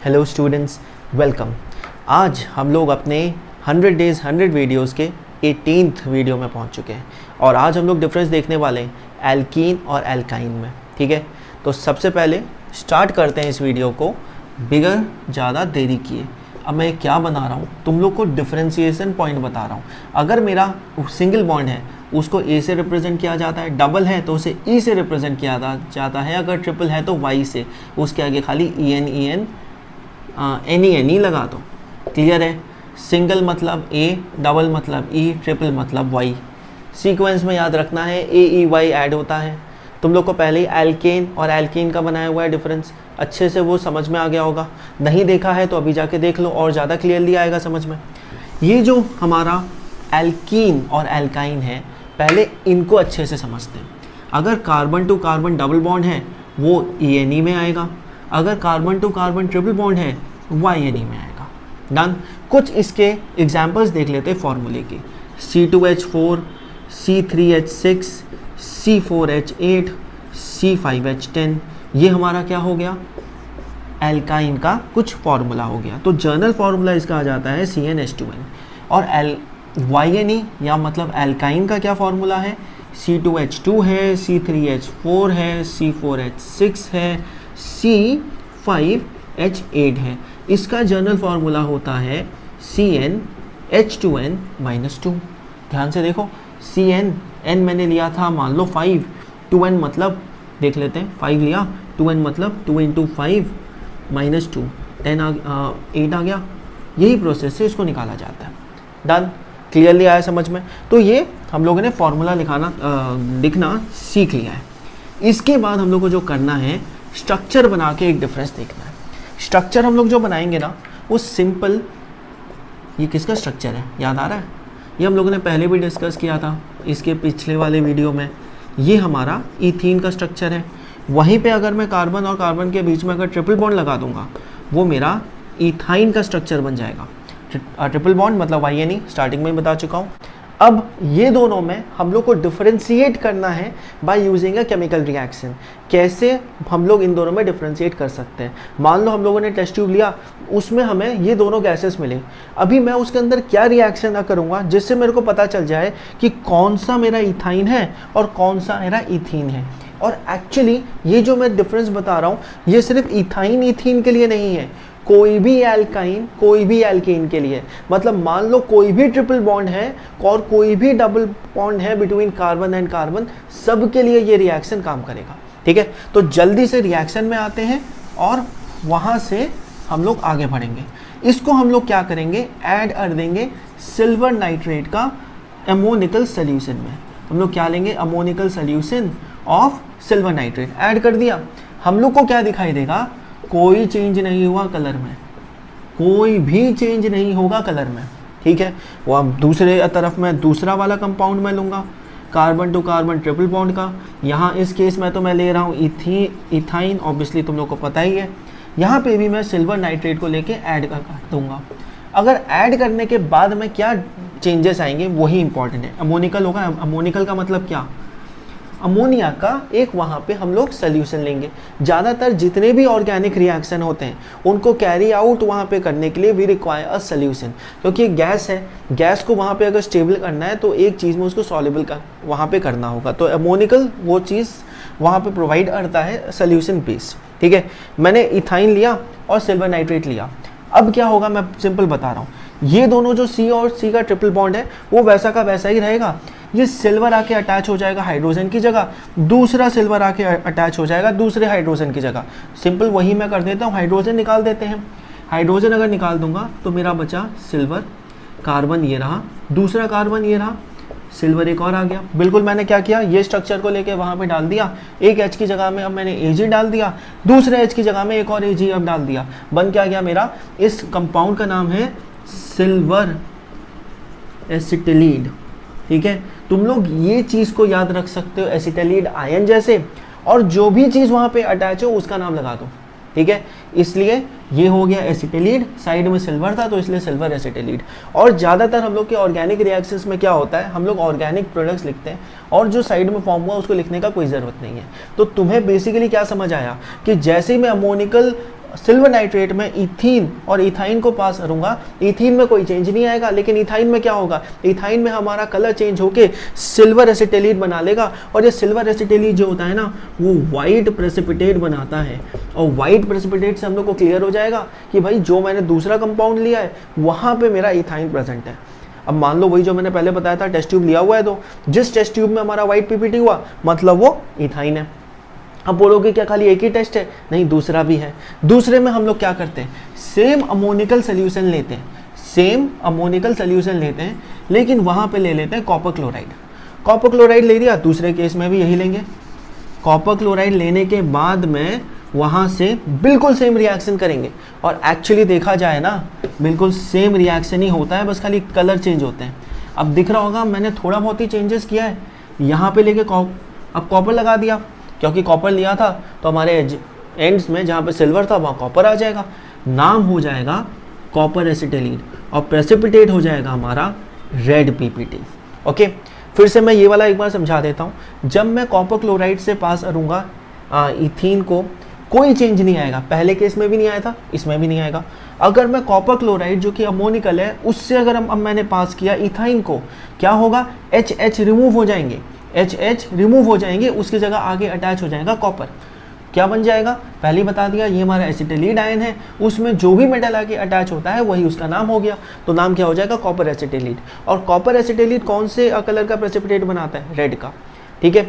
Hello students, welcome. आज हम लोग अपने 100 डेज़ 100 वीडियोस के 18th वीडियो में पहुंच चुके हैं और आज हम लोग डिफरेंस देखने वाले हैं एल्कीन और एल्काइन में। ठीक है, तो सबसे पहले स्टार्ट करते हैं इस वीडियो को बिगर ज़्यादा देरी किए। अब मैं क्या बना रहा हूँ, तुम लोग को डिफरेंशिएशन पॉइंट बता रहा हूँ। अगर मेरा सिंगल बॉन्ड है उसको ए से रिप्रेजेंट किया जाता है, डबल है तो उसे ई से रिप्रेजेंट किया जाता है, अगर ट्रिपल है तो वाई से, उसके आगे खाली ई एन एनी लगा दो। क्लियर है? सिंगल मतलब ए, डबल मतलब ई, ट्रिपल मतलब वाई। सीक्वेंस में याद रखना है ए ई वाई ऐड होता है। तुम लोग को पहले ही एल्केन और एल्कीन का बनाया हुआ है डिफरेंस, अच्छे से वो समझ में आ गया होगा। नहीं देखा है तो अभी जाके देख लो और ज़्यादा क्लियरली आएगा समझ में। ये जो हमारा एल्कीन और एल्काइन है, पहले इनको अच्छे से समझते हैं। अगर carbon to carbon double bond है वो ई एन ई में आएगा, अगर carbon to carbon triple bond है वाई एन ई में आएगा। डन। कुछ इसके एग्जाम्पल्स देख लेते हैं फॉर्मूले की। C2H4, C3H6, C4H8, C5H10, ये हमारा क्या हो गया, एल्काइन का कुछ फार्मूला हो गया। तो जर्नल फार्मूला इसका आ जाता है CnH2n। और YnE या मतलब एल्काइन का क्या फार्मूला है, C2H2 है, C3H4 है, C4H6 है, C5H8 है। इसका जर्नल फार्मूला होता है CnH2n-2। ध्यान से देखो, Cn मैंने लिया था मान लो 5, 2n मतलब देख लेते हैं 5 लिया, 2n मतलब 2 × 5 - 2, 8 आ गया। यही प्रोसेस से इसको निकाला जाता है। डन। क्लियरली आया समझ में? तो ये हम लोगों ने फार्मूला लिखना सीख लिया है। इसके बाद हम लोग को जो करना है, स्ट्रक्चर बना के एक डिफरेंस देखना है। स्ट्रक्चर हम लोग जो बनाएंगे ना वो सिंपल, ये किसका स्ट्रक्चर है याद आ रहा है? ये हम लोगों ने पहले भी डिस्कस किया था इसके पिछले वाले वीडियो में। ये हमारा इथीन का स्ट्रक्चर है। वहीं पे अगर मैं कार्बन और कार्बन के बीच में अगर ट्रिपल बॉन्ड लगा दूंगा वो मेरा इथाइन का स्ट्रक्चर बन जाएगा। ट्रिपल बॉन्ड मतलब वाई एन ई, स्टार्टिंग में ही बता चुका हूँ। अब ये दोनों में हम लोग को डिफरेंशिएट करना है by using a chemical reaction. कैसे हम लोग इन दोनों में डिफरेंशिएट कर सकते हैं? मान लो हम लोगों ने टेस्ट ट्यूब लिया, उसमें हमें ये दोनों गैसेस मिले। अभी मैं उसके अंदर क्या रिएक्शन करूँगा जिससे मेरे को पता चल जाए कि कौन सा मेरा इथाइन है और कौन सा मेरा इथीन है। और एक्चुअली ये जो मैं डिफरेंस बता रहा हूँ ये सिर्फ इथाइन इथीन के लिए नहीं है, कोई भी एल्काइन कोई भी एल्केन के लिए। मतलब मान लो कोई भी ट्रिपल बॉन्ड है और कोई भी डबल बॉन्ड है बिटवीन कार्बन एंड कार्बन, सब के लिए ये रिएक्शन काम करेगा। ठीक है, तो जल्दी से रिएक्शन में आते हैं और वहाँ से हम लोग आगे बढ़ेंगे। इसको हम लोग क्या करेंगे, ऐड कर देंगे सिल्वर नाइट्रेट का अमोनिकल सोल्यूशन में। हम लोग क्या लेंगे, ammoniacal solution of silver nitrate add कर दिया। हम लोग को क्या दिखाई देगा, कोई चेंज नहीं हुआ कलर में, कोई भी चेंज नहीं होगा कलर में। ठीक है, वो अब दूसरे तरफ मैं दूसरा वाला कंपाउंड में लूँगा, carbon to carbon triple bond का। यहाँ इस केस में तो मैं ले रहा हूँ इथाइन, ऑब्वियसली तुम लोग को पता ही है। यहाँ पे भी मैं सिल्वर नाइट्रेट को लेके ऐड कर दूंगा। अगर ऐड करने के बाद में क्या चेंजेस आएंगे वही इंपॉर्टेंट है। अमोनिकल होगा, अमोनिकल का मतलब क्या, अमोनिया का एक वहाँ पे हम लोग सोल्यूशन लेंगे। ज़्यादातर जितने भी ऑर्गेनिक रिएक्शन होते हैं उनको कैरी आउट वहाँ पे करने के लिए वी रिक्वायर अ सोल्यूशन, क्योंकि गैस है, गैस को वहाँ पे अगर स्टेबल करना है तो एक चीज़ में उसको सॉल्युबल का वहाँ पे करना होगा। तो अमोनिकल वो चीज़ वहाँ पे प्रोवाइड करता है सोल्यूशन बेस। ठीक है, मैंने इथाइन लिया और सिल्वर नाइट्रेट लिया। अब क्या होगा मैं सिंपल बता रहा हूँ, ये दोनों जो C और C का ट्रिपल बॉन्ड है वो वैसा का वैसा ही रहेगा। ये सिल्वर आके अटैच हो जाएगा हाइड्रोजन की जगह, दूसरा सिल्वर आके अटैच हो जाएगा दूसरे हाइड्रोजन की जगह। सिंपल वही मैं कर देता हूँ, हाइड्रोजन निकाल देते हैं। हाइड्रोजन अगर निकाल दूंगा तो मेरा बचा सिल्वर, कार्बन ये रहा, दूसरा कार्बन ये रहा, सिल्वर एक और आ गया। बिल्कुल मैंने क्या किया, ये स्ट्रक्चर को लेके वहाँ पे डाल दिया। एक H की जगह में अब मैंने Ag डाल दिया, दूसरे H की जगह में एक और Ag अब डाल दिया। बन क्या गया मेरा, इस कंपाउंड का नाम है सिल्वर एसिटिलीड। ठीक है, तुम लोग ये चीज़ को याद रख सकते हो एसिटिलीड आयन जैसे, और जो भी चीज़ वहाँ पे अटैच हो उसका नाम लगा दो। ठीक है, इसलिए ये हो गया एसिटिलीड, साइड में सिल्वर था तो इसलिए सिल्वर एसिटिलीड। और ज़्यादातर हम लोग के ऑर्गेनिक रिएक्शंस में क्या होता है, हम लोग ऑर्गेनिक प्रोडक्ट्स लिखते हैं और जो साइड में फॉर्म हुआ उसको लिखने का कोई ज़रूरत नहीं है। तो तुम्हें बेसिकली क्या समझ आया कि जैसे ही मैं अमोनिकल सिल्वर नाइट्रेट में इथीन और इथाइन को पास करूंगा, इथीन में कोई चेंज नहीं आएगा, लेकिन इथाइन में क्या होगा, इथाइन में हमारा कलर चेंज होके सिल्वर एसिटेलीट बना लेगा, और ये सिल्वर एसिटेलीट जो होता है ना वो वाइट प्रेसिपिटेट बनाता है, और वाइट प्रेसिपिटेट से हम लोग को क्लियर हो जाएगा कि भाई जो मैंने दूसरा कंपाउंड लिया है वहाँ पे मेरा इथाइन प्रेजेंट है। अब मान लो वही जो मैंने पहले बताया था, टेस्ट ट्यूब लिया हुआ है, तो जिस टेस्ट ट्यूब में हमारा वाइट पीपीटी हुआ मतलब वो इथाइन है। अब बोलोगे क्या खाली एक ही टेस्ट है, नहीं दूसरा भी है। दूसरे में हम लोग क्या करते हैं, सेम अमोनिकल सोल्यूशन लेते हैं, सेम अमोनिकल सोल्यूशन लेते हैं, लेकिन वहाँ पे ले लेते हैं कॉपर क्लोराइड। कॉपर क्लोराइड ले लिया, दूसरे केस में भी यही लेंगे। कॉपर क्लोराइड लेने के बाद में वहाँ से बिल्कुल सेम रिएक्शन करेंगे, और एक्चुअली देखा जाए ना बिल्कुल सेम रिएक्शन ही होता है, बस खाली कलर चेंज होते हैं। अब दिख रहा होगा मैंने थोड़ा बहुत ही चेंजेस किया है, यहाँ पे लेके अब कॉपर लगा दिया, क्योंकि कॉपर लिया था तो हमारे एंड्स में जहाँ पे सिल्वर था वहाँ कॉपर आ जाएगा, नाम हो जाएगा कॉपर एसिटेलीट, और प्रेसिपिटेट हो जाएगा हमारा रेड पीपीटी। ओके, फिर से मैं ये वाला एक बार समझा देता हूँ। जब मैं कॉपर क्लोराइड से पास करूँगा इथीन को, कोई चेंज नहीं आएगा, पहले केस में भी नहीं आया था, इसमें भी नहीं आएगा। अगर मैं कॉपर क्लोराइड जो कि अमोनिकल है उससे अगर अब मैंने पास किया इथाइन को, क्या होगा, एच रिमूव हो जाएंगे, एच रिमूव हो जाएंगे, उसकी जगह आगे अटैच हो जाएगा कॉपर। क्या बन जाएगा, पहले ही बता दिया, ये हमारा एसिटिलीड आयन है, उसमें जो भी मेटल आके अटैच होता है वही उसका नाम हो गया, तो नाम क्या हो जाएगा, कॉपर एसिटिलीड। और कॉपर एसिटिलीड कौन से कलर का प्रेसिपिटेट बनाता है, रेड का। ठीक है,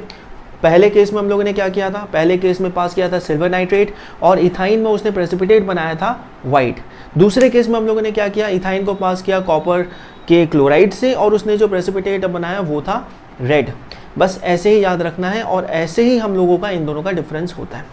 पहले केस में हम लोगों ने क्या किया था, पहले केस में पास किया था सिल्वर नाइट्रेट, और इथाइन में उसने प्रेसिपिटेट बनाया था वाइट। दूसरे केस में हम लोगों ने क्या किया, इथाइन को पास किया कॉपर के क्लोराइड से, और उसने जो प्रेसिपिटेट बनाया वो था रेड। बस ऐसे ही याद रखना है, और ऐसे ही हम लोगों का इन दोनों का डिफरेंस होता है।